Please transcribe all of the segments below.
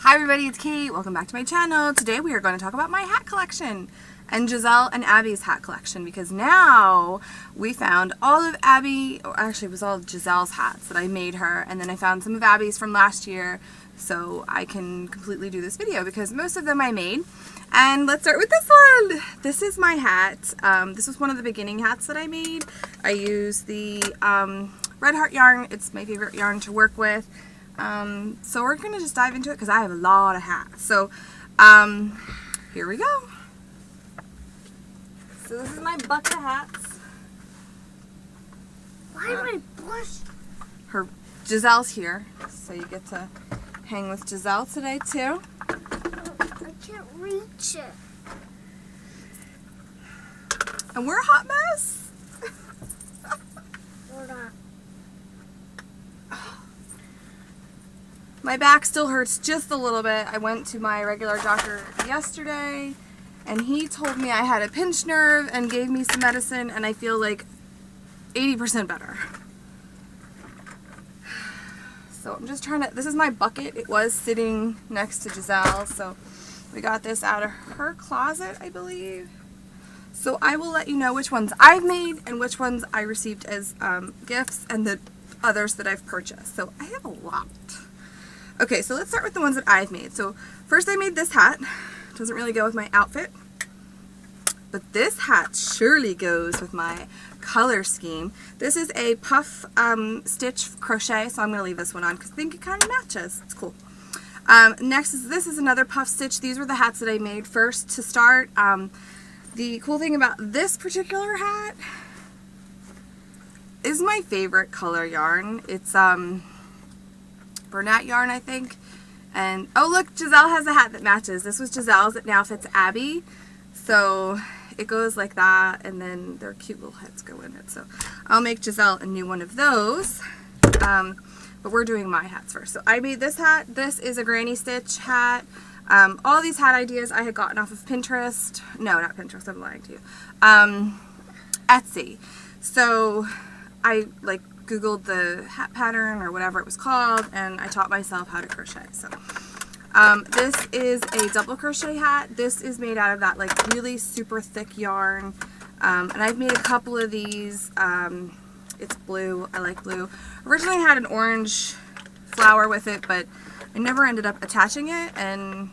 Hi everybody, it's Kate. Welcome back to my channel. Today we are going to talk about my hat collection and Giselle and Abby's hat collection, because now we found all of Abby, or actually it was all Giselle's hats that I made her, and then I found some of Abby's from last year so I can completely do this video because most of them I made. And let's start with this one. This is my hat. This was one of the beginning hats that I made. I used the Red Heart yarn. It's my favorite yarn to work with. So we're going to just dive into it because I have a lot of hats. So, here we go. So this is my bucket of hats. Why am I blush? Giselle's here, so you get to hang with Giselle today too. I can't reach it. And we're a hot mess. We're not. My back still hurts just a little bit. I went to my regular doctor yesterday and he told me I had a pinched nerve and gave me some medicine, and I feel like 80% better. So I'm just trying to, this is my bucket. It was sitting next to Giselle, so we got this out of her closet, I believe. So I will let you know which ones I've made and which ones I received as gifts, and the others that I've purchased. So I have a lot. Okay, so let's start with the ones that I've made. So first I made this hat. Doesn't really go with my outfit, but this hat surely goes with my color scheme. This is a puff stitch crochet, so I'm going to leave this one on because I think it kind of matches. It's cool. Next is this is another puff stitch. These were the hats that I made first to start. The cool thing about this particular hat is my favorite color yarn. It's Bernat yarn, I think. And oh look, Giselle has a hat that matches. This was Giselle's, it now fits Abby. So it goes like that, and then their cute little heads go in it. So I'll make Giselle a new one of those. But we're doing my hats first. So I made this hat. This is a granny stitch hat. All these hat ideas I had gotten off of Pinterest. No, not Pinterest, I'm lying to you. Etsy. So I Googled the hat pattern or whatever it was called, and I taught myself how to crochet. So this is a double crochet hat. This is made out of that really super thick yarn, and I've made a couple of these. It's blue. I like blue. Originally I had an orange flower with it, but I never ended up attaching it, and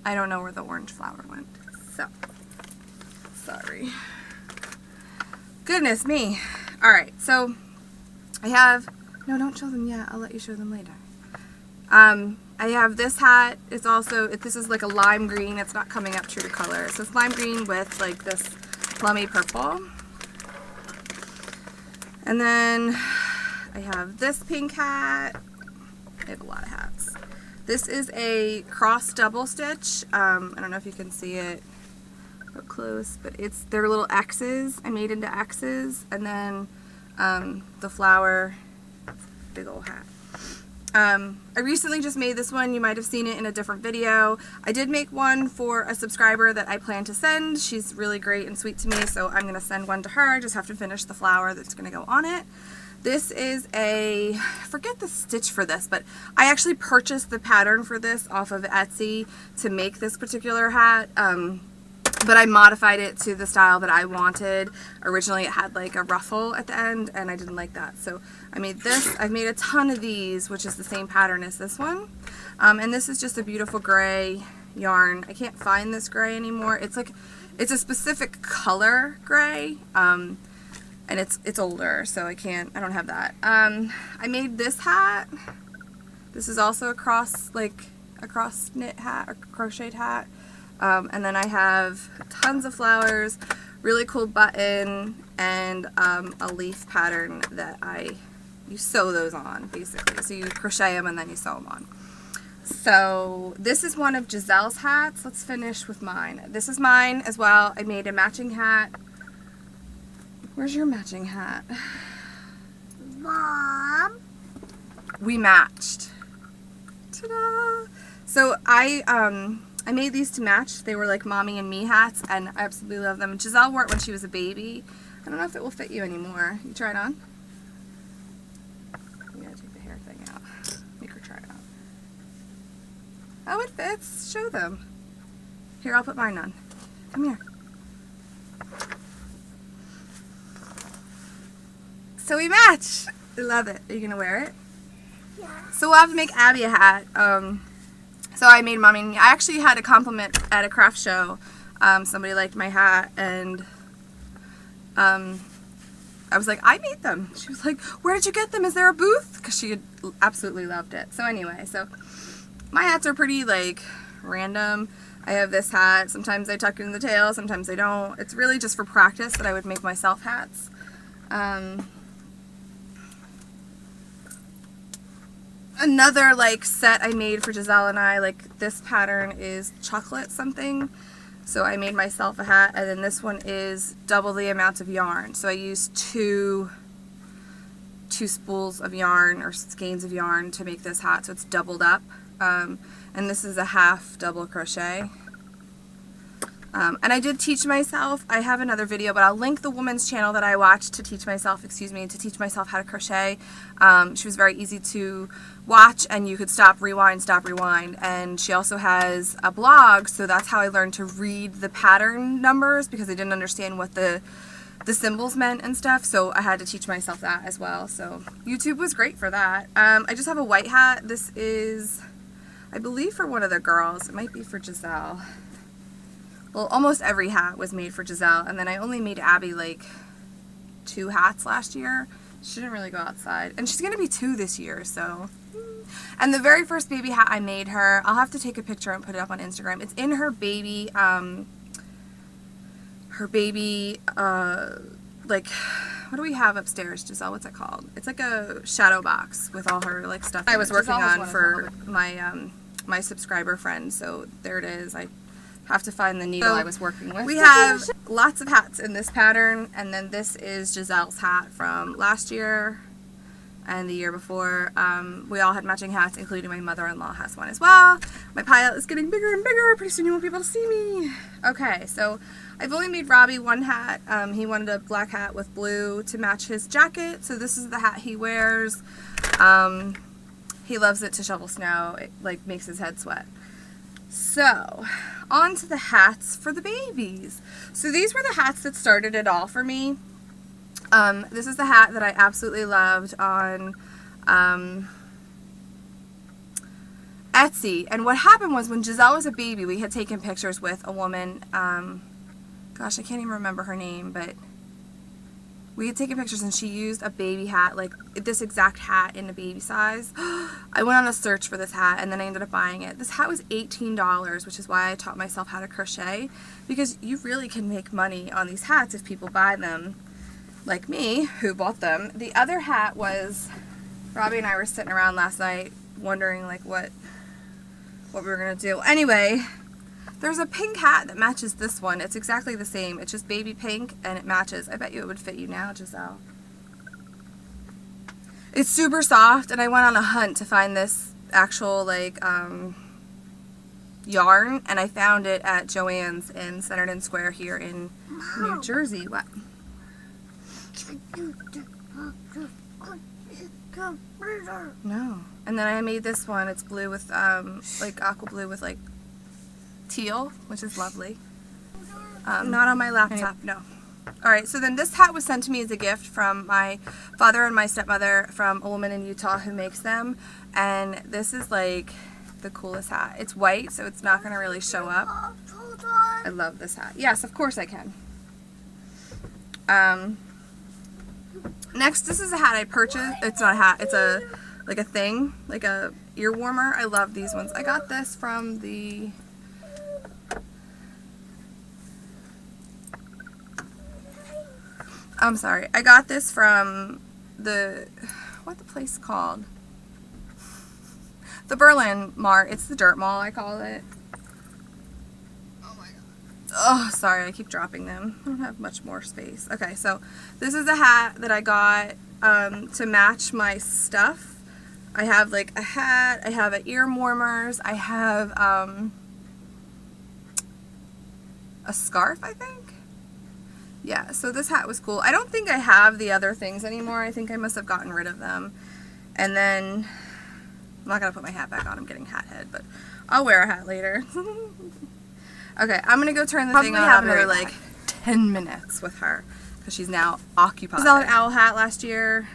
I don't know where the orange flower went. So sorry. Goodness me. Alright, so I have, no, don't show them yet. I'll let you show them later. I have this hat. It's also, this is like a lime green. It's not coming up true to color. So it's lime green with this plummy purple. And then I have this pink hat. I have a lot of hats. This is a cross double stitch. I don't know if you can see it up close, but they're little X's. I made into X's, and then the flower, big old hat. I recently just made this one. You might have seen it in a different video. I did make one for a subscriber that I plan to send. She's really great and sweet to me, so I'm going to send one to her. I just have to finish the flower that's going to go on it. This is I forget the stitch for this, but I actually purchased the pattern for this off of Etsy to make this particular hat. But I modified it to the style that I wanted. Originally it had a ruffle at the end, and I didn't like that. So I made this. I've made a ton of these, which is the same pattern as this one. And this is just a beautiful gray yarn. I can't find this gray anymore. It's it's a specific color gray. And it's older, so I don't have that. I made this hat. This is also a cross knit hat or crocheted hat. And then I have tons of flowers, really cool button, and a leaf pattern that you sew those on, basically. So you crochet them and then you sew them on. So this is one of Giselle's hats. Let's finish with mine. This is mine as well. I made a matching hat. Where's your matching hat? Mom. We matched. Ta-da! So I made these to match. They were mommy and me hats, and I absolutely love them. Giselle wore it when she was a baby. I don't know if it will fit you anymore. You try it on? You gotta take the hair thing out. Make her try it on. Oh, it fits. Show them. Here, I'll put mine on. Come here. So we match. I love it. Are you gonna wear it? Yeah. So we'll have to make Abby a hat. So I made Mommy and me. I actually had a compliment at a craft show. Somebody liked my hat, and I was like, I made them. She was like, where did you get them? Is there a booth? Because she had absolutely loved it. So anyway, so my hats are pretty like random. I have this hat. Sometimes I tuck it in the tail, sometimes I don't. It's really just for practice that I would make myself hats. Another like set I made for Giselle and I, like this pattern is chocolate something. So I made myself a hat, and then this one is double the amount of yarn. So I used two spools of yarn or skeins of yarn to make this hat, so it's doubled up. And this is a half double crochet. And I did teach myself. I have another video, but I'll link the woman's channel that I watched to teach myself, to teach myself how to crochet. She was very easy to watch, and you could stop, rewind. And she also has a blog, so that's how I learned to read the pattern numbers, because I didn't understand what the symbols meant and stuff, so I had to teach myself that as well. So YouTube was great for that. I just have a white hat. This is, I believe, for one of the girls. It might be for Giselle. Well, almost every hat was made for Giselle, and then I only made Abby like 2 hats last year. She didn't really go outside, and she's gonna be 2 this year, so. And the very first baby hat I made her, I'll have to take a picture and put it up on Instagram. It's in her baby, like, what do we have upstairs, Giselle? What's it called? It's like a shadow box with all her like stuff I was working on for my my subscriber friend. So there it is. I have to find the needle I was working with. We have lots of hats in this pattern, and then this is Giselle's hat from last year and the year before. We all had matching hats, including my mother-in-law has one as well. My pile is getting bigger and bigger. Pretty soon you won't be able to see me. Okay, so I've only made Robbie one hat. He wanted a black hat with blue to match his jacket, so this is the hat he wears. He loves it to shovel snow. It like makes his head sweat. So, on to the hats for the babies. So these were the hats that started it all for me. This is the hat that I absolutely loved on Etsy. And what happened was, when Giselle was a baby, we had taken pictures with a woman, gosh, I can't even remember her name, but we had taken pictures, and she used a baby hat, like this exact hat in a baby size. I went on a search for this hat, and then I ended up buying it. This hat was $18, which is why I taught myself how to crochet, because you really can make money on these hats if people buy them, like me, who bought them. The other hat was, Robbie and I were sitting around last night wondering like what we were gonna do. Anyway, there's a pink hat that matches this one. It's exactly the same. It's just baby pink, and it matches. I bet you it would fit you now, Giselle. It's super soft, and I went on a hunt to find this actual like yarn, and I found it at Joann's in Centerton Square here in New Jersey. What? No. And then I made this one. It's blue with like aqua blue with like teal, which is lovely. Not on my laptop, no. Alright, so then this hat was sent to me as a gift from my father and my stepmother, from a woman in Utah who makes them. And this is like the coolest hat. It's white, so it's not going to really show up. I love this hat. Yes, of course I can. Next, this is a hat I purchased. It's not a hat, it's a like a thing, like a ear warmer. I love these ones. I got this from the I'm sorry. I got this from the what's the place called? The Berlin Mart. It's the Dirt Mall, I call it. Oh my god. Oh, sorry, I keep dropping them. I don't have much more space. Okay, so this is a hat that I got to match my stuff. I have like a hat, I have ear warmers, I have a scarf, I think. Yeah, so this hat was cool. I don't think I have the other things anymore. I think I must have gotten rid of them. And then I'm not going to put my hat back on. I'm getting hat head, but I'll wear a hat later. Okay, I'm going to go turn the thing on. I'll have another like 10 minutes with her because she's now occupied. This is an owl hat last year.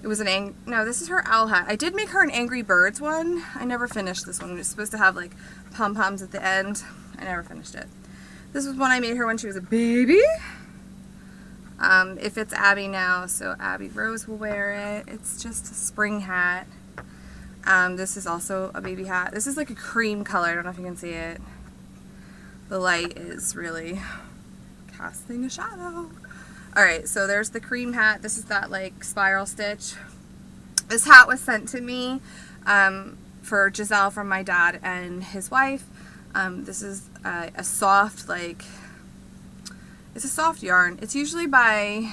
It was no, this is her owl hat. I did make her an Angry Birds one. I never finished this one. It was supposed to have like pom-poms at the end. I never finished it. This was one I made her when she was a baby. It fits Abby now, so Abby Rose will wear it. It's just a spring hat. This is also a baby hat. This is like a cream color. I don't know if you can see it. The light is really casting a shadow. Alright, so there's the cream hat. This is that like spiral stitch. This hat was sent to me for Giselle from my dad and his wife. This is a soft, like, it's a soft yarn. It's usually by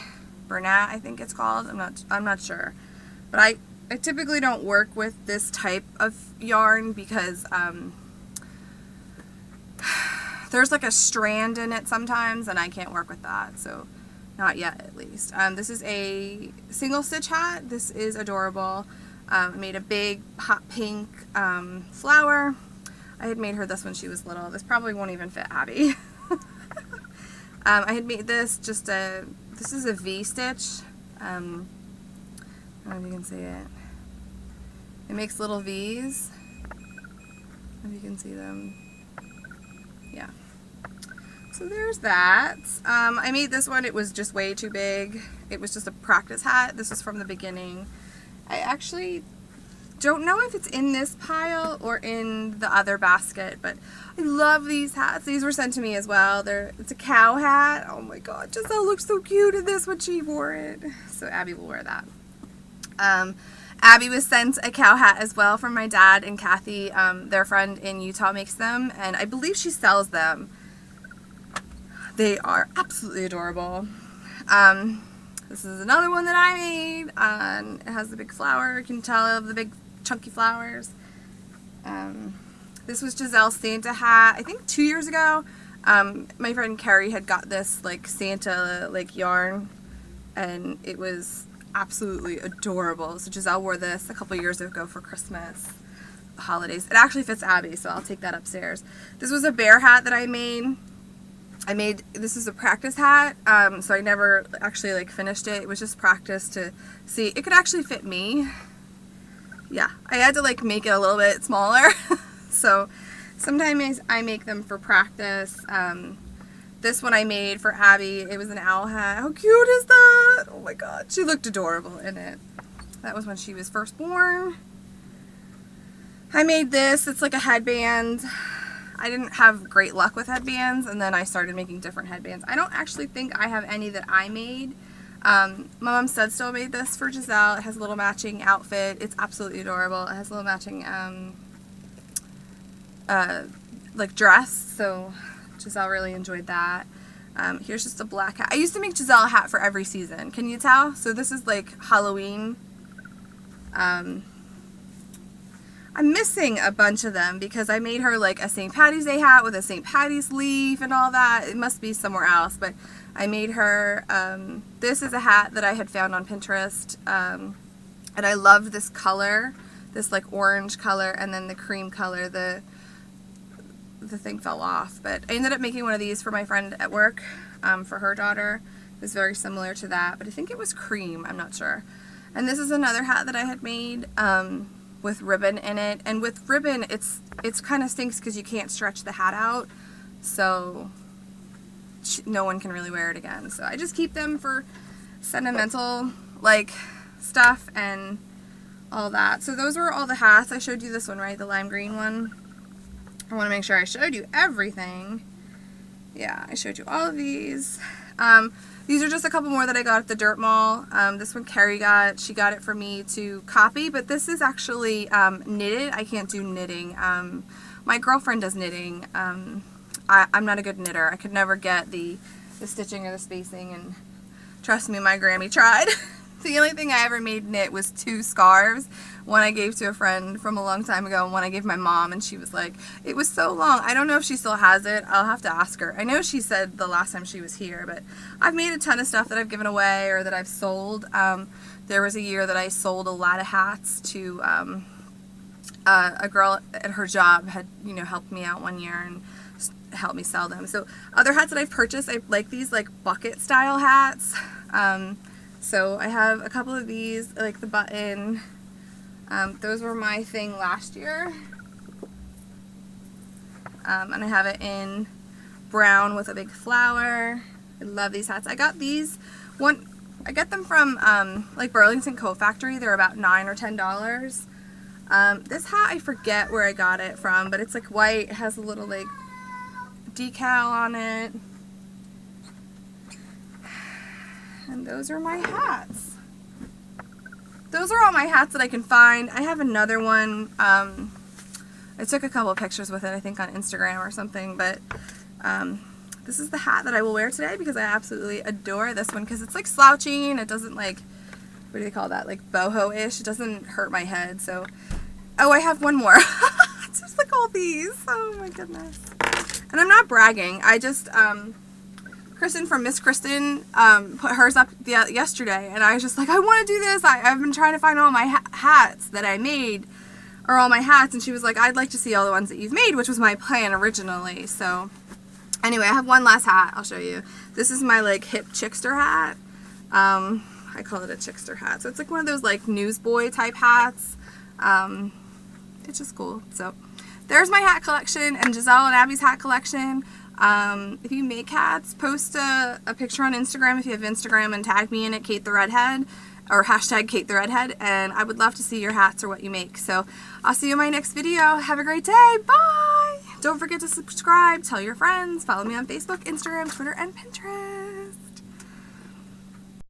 Bernat, I think it's called. I'm not sure. But I typically don't work with this type of yarn because there's like a strand in it sometimes and I can't work with that, so not yet at least. This is a single stitch hat. This is adorable. I made a big hot pink flower. I had made her this when she was little. This probably won't even fit Abby. I had made this this is a V stitch. I don't know if you can see it. It makes little V's. If you can see them. Yeah. So there's that. I made this one. It was just way too big. It was just a practice hat. This is from the beginning. I actually don't know if it's in this pile or in the other basket, but I love these hats. These were sent to me as well. It's a cow hat. Oh my god, Giselle looked so cute in this when she wore it. So Abby will wear that. Abby was sent a cow hat as well from my dad and Kathy. Their friend in Utah makes them, and I believe she sells them. They are absolutely adorable. This is another one that I made. It has the big flower. You can tell the big chunky flowers. This was Giselle's Santa hat. I think 2 years ago. My friend Carrie had got this like Santa like yarn, and it was absolutely adorable. So Giselle wore this a couple years ago for Christmas, the holidays. It actually fits Abby, so I'll take that upstairs. This was a bear hat that I made. This is a practice hat, so I never actually like finished it. It was just practice to see. It could actually fit me. Yeah, I had to like make it a little bit smaller. So sometimes I make them for practice. This one I made for Abby. It was an owl hat. How cute is that? Oh my god, she looked adorable in it. That was when she was first born. I made this. It's like a headband. I didn't have great luck with headbands, and then I started making different headbands. I don't actually think I have any that I made. My mom still made this for Giselle. It has a little matching outfit. It's absolutely adorable. It has a little matching like dress, so Giselle really enjoyed that. Here's just a black hat. I used to make Giselle a hat for every season. Can you tell? So this is like Halloween. I'm missing a bunch of them because I made her like a St. Patty's Day hat with a St. Patty's leaf and all that. It must be somewhere else, but I made her, this is a hat that I had found on Pinterest, and I loved this color, this like orange color, and then the cream color. The thing fell off, but I ended up making one of these for my friend at work, for her daughter. It was very similar to that, but I think it was cream, I'm not sure. And this is another hat that I had made, with ribbon in it, and with ribbon it's kind of stinks because you can't stretch the hat out, so no one can really wear it again. So I just keep them for sentimental like stuff and all that. So those were all the hats. I showed you this one, right? The lime green one. I want to make sure I showed you everything. Yeah, I showed you all of these. These are just a couple more that I got at the Dirt Mall. This one Carrie got. She got it for me to copy, but this is actually knitted. I can't do knitting. My girlfriend does knitting. I'm not a good knitter. I could never get the stitching or the spacing, and trust me, my Grammy tried. The only thing I ever made knit was 2 scarves. One I gave to a friend from a long time ago, and one I gave my mom, and she was like, it was so long. I don't know if she still has it. I'll have to ask her. I know she said the last time she was here, but I've made a ton of stuff that I've given away or that I've sold. There was a year that I sold a lot of hats to a girl at her job had, you know, helped me out one year and helped me sell them. So other hats that I've purchased, I like these like bucket style hats. So I have a couple of these, like the button. Those were my thing last year. And I have it in brown with a big flower. I love these hats. I got these I get them from like Burlington Coat Factory. They're about $9 or $10. This hat, I forget where I got it from, but it's like white. It has a little like decal on it. And those are my hats. Those are all my hats that I can find. I have another one. I took a couple of pictures with it, I think on Instagram or something, but this is the hat that I will wear today because I absolutely adore this one because it's like slouchy and it doesn't like, what do they call that, like boho-ish. It doesn't hurt my head. So, oh, I have one more. It's just like all these. Oh my goodness. And I'm not bragging. I just, Kristen from Miss Kristen put hers up yesterday, and I was just like, I want to do this. I've been trying to find all my hats that I made, or all my hats, and she was like, I'd like to see all the ones that you've made, which was my plan originally. So anyway, I have one last hat. I'll show you. This is my like hip chickster hat. I call it a chickster hat. So it's like one of those like newsboy type hats. It's just cool. So there's my hat collection and Giselle and Abby's hat collection. If you make hats, post a picture on Instagram if you have Instagram and tag me in it, KateTheRedHead, or hashtag KateTheRedHead, and I would love to see your hats or what you make. So I'll see you in my next video. Have a great day. Bye! Don't forget to subscribe, tell your friends, follow me on Facebook, Instagram, Twitter, and Pinterest.